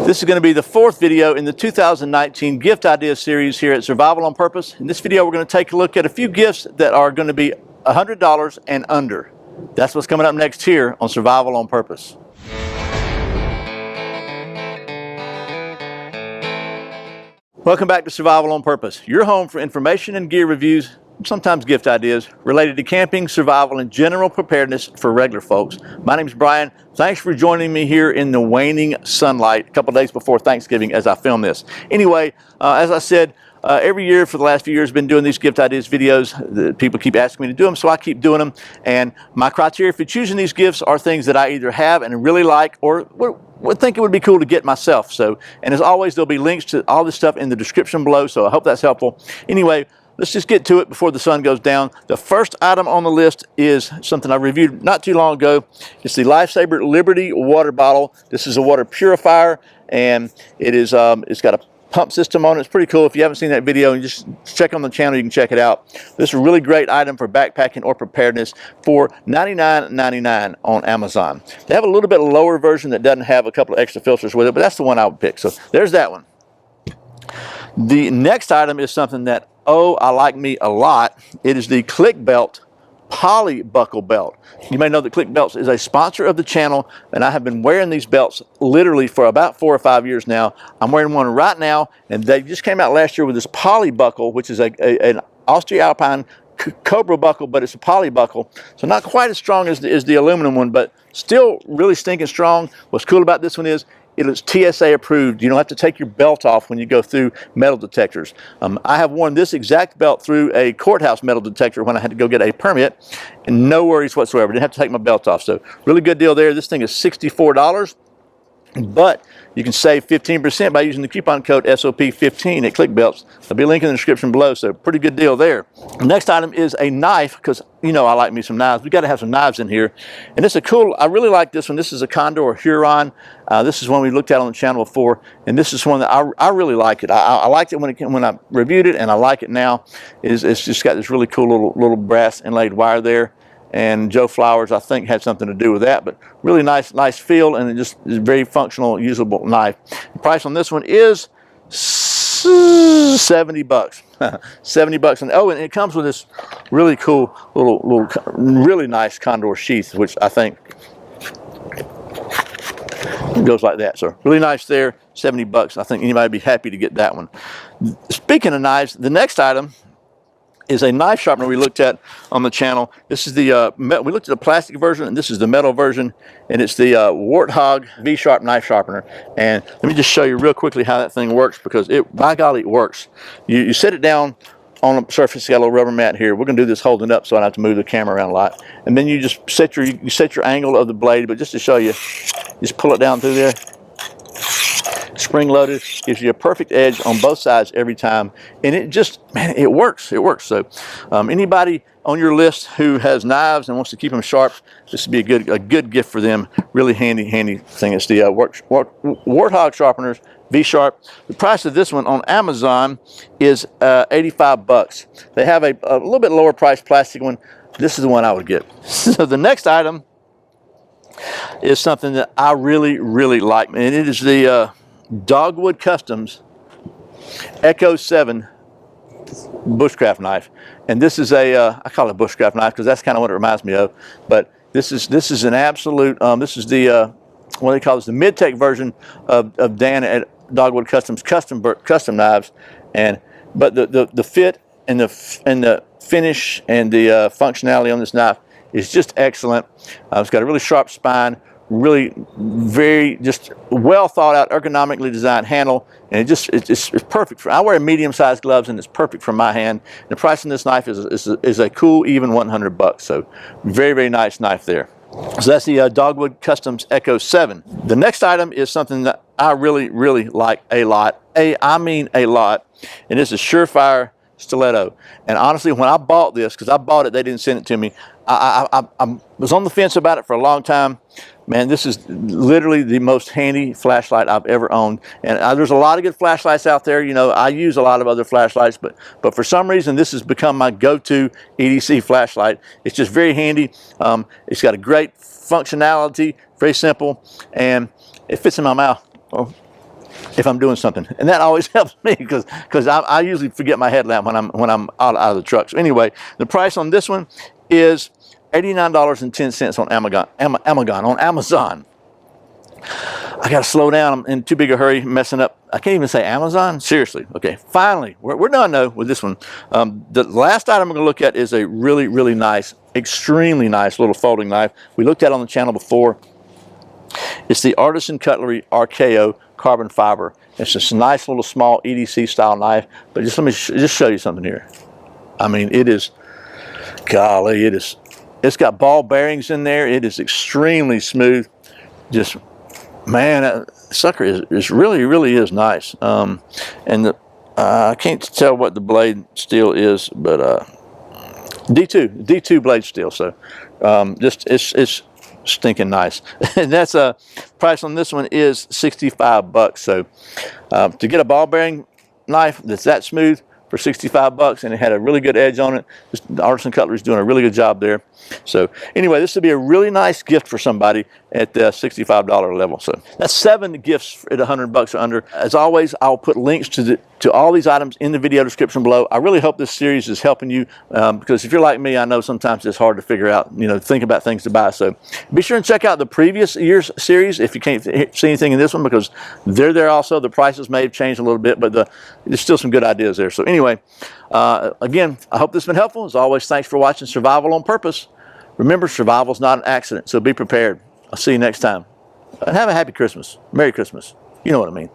This is going to be the fourth video in the 2019 gift idea series here at Survival on Purpose. In this video, we're going to take a look at a few gifts that are going to be $100 and under. That's what's coming up next here on Survival on Purpose. Welcome back to Survival on Purpose, your home for information and gear reviews, sometimes gift ideas related to camping, survival, and general preparedness for regular folks. My name is Brian. Thanks for joining me here in the waning sunlight a couple days before Thanksgiving as I film this. Anyway, as I said, every year for the last few years, I've been doing these gift ideas videos. People keep asking me to do them, so I keep doing them. And my criteria for choosing these gifts are things that I either have and really like or would think it would be cool to get myself. So, and as always, there'll be links to all this stuff in the description below, so I hope that's helpful. Anyway, let's just get to it before the sun goes down. The first item on the list is something I reviewed not too long ago. It's the Lifesaver Liberty water bottle. This is a water purifier, and it is it's got a pump system on it. It's pretty cool. If you haven't seen that video, you just check on the channel, you can check it out. This is a really great item for backpacking or preparedness for $99.99 on Amazon. They have a little bit lower version that doesn't have a couple of extra filters with it, but that's the one I would pick. So there's that one. The next item is something that, I like me a lot. It is the Klik belt poly buckle belt. You may know that Klik belts is a sponsor of the channel, and I have been wearing these belts literally for about 4 or 5 years now. I'm wearing one right now, and they just came out last year with this poly buckle, which is an Austria-Alpine Cobra buckle, but it's a poly buckle, so not quite as strong as the aluminum one, but still really stinking strong. What's cool about this one is it is TSA approved. You don't have to take your belt off when you go through metal detectors. I have worn this exact belt through a courthouse metal detector when I had to go get a permit, and no worries whatsoever. Didn't have to take my belt off. So really good deal there. This thing is $64, but you can save 15% by using the coupon code SOP15 at Klik Belts. There'll be a link in the description below, so pretty good deal there. The next item is a knife, because you know I like me some knives. We got to have some knives in here. And it's a cool, I really like this one. This is a Condor Huron. This is one we looked at on the channel before, and this is one that I really like it. I liked it when I reviewed it, and I like it now. It's just got this really cool little brass inlaid wire there. And Joe Flowers, I think, had something to do with that, but really nice feel, and it just is a very functional, usable knife. The price on this one is $70. $70, and and it comes with this really cool little really nice Condor sheath, which I think goes like that. So really nice there, $70. I think anybody would be happy to get that one. Speaking of knives, the next item is a knife sharpener we looked at on the channel. This is the we looked at the plastic version, and this is the metal version, and it's the Warthog V-Sharp knife sharpener. And let me just show you real quickly how that thing works, because by golly, it works. You set it down on a surface. It's got a little rubber mat here. We're gonna do this holding up so I don't have to move the camera around a lot. And then you just set your angle of the blade, but just to show you, just pull it down through there. Spring loaded, gives you a perfect edge on both sides every time, and it just, man, it works. So anybody on your list who has knives and wants to keep them sharp, this would be a good gift for them. Really handy thing. It's the Warthog sharpeners V-Sharp. The price of this one on Amazon is $85. They have a little bit lower price plastic one. This is the one I would get. So the next item is something that I really like, and it is the Dogwood Customs Echo 7 bushcraft knife. And this is I call it a bushcraft knife because that's kind of what it reminds me of. But this is an absolute, this is the what they call this, the mid-tech version of Dan at Dogwood Customs custom knives. But the fit and the finish and the functionality on this knife is just excellent. It's got a really sharp spine, really very just well thought out, ergonomically designed handle, and it's perfect for, I wear medium-sized gloves, and it's perfect for my hand. The price on this knife is a cool even $100. So very nice knife there. So that's the Dogwood Customs Echo 7. The next item is something that I really like a lot. I mean a lot, and this is Surefire Stiletto. And honestly, when I bought this, because I bought it, they didn't send it to me, I was on the fence about it for a long time. Man, this is literally the most handy flashlight I've ever owned. And there's a lot of good flashlights out there. You know, I use a lot of other flashlights, but for some reason, this has become my go-to EDC flashlight. It's just very handy. It's got a great functionality, very simple, and it fits in my mouth. Oh, if I'm doing something, and that always helps me because I usually forget my headlamp when I'm out of the truck. So anyway, the price on this one is $89.10 on Amazon. I gotta slow down. I'm in too big a hurry, messing up. I can't even say Amazon. Seriously. Okay, finally, we're done though with this one. The last item I'm gonna look at is a really nice, extremely nice little folding knife. We looked at it on the channel before. It's the Artisan Cutlery RKO carbon fiber. It's just a nice little small EDC style knife. But just let me just show you something here. I mean, it is, golly, it's got ball bearings in there. It is extremely smooth. Just, man, that sucker is really is nice. And I can't tell what the blade steel is, but D2 blade steel. So just it's stinking nice. And that's price on this one is $65. So to get a ball bearing knife that's that smooth for $65, and it had a really good edge on it. The Artisan Cutlery is doing a really good job there. So anyway, this would be a really nice gift for somebody at the $65 level. So that's 7 gifts at $100 or under. As always, I'll put links to all these items in the video description below. I really hope this series is helping you because if you're like me, I know sometimes it's hard to figure out, think about things to buy. So be sure and check out the previous year's series if you can't see anything in this one, because they're there also. The prices may have changed a little bit, but there's still some good ideas there. So anyway, again, I hope this has been helpful. As always, thanks for watching Survival on Purpose. Remember, survival is not an accident, so be prepared. I'll see you next time. And have a happy Christmas. Merry Christmas. You know what I mean.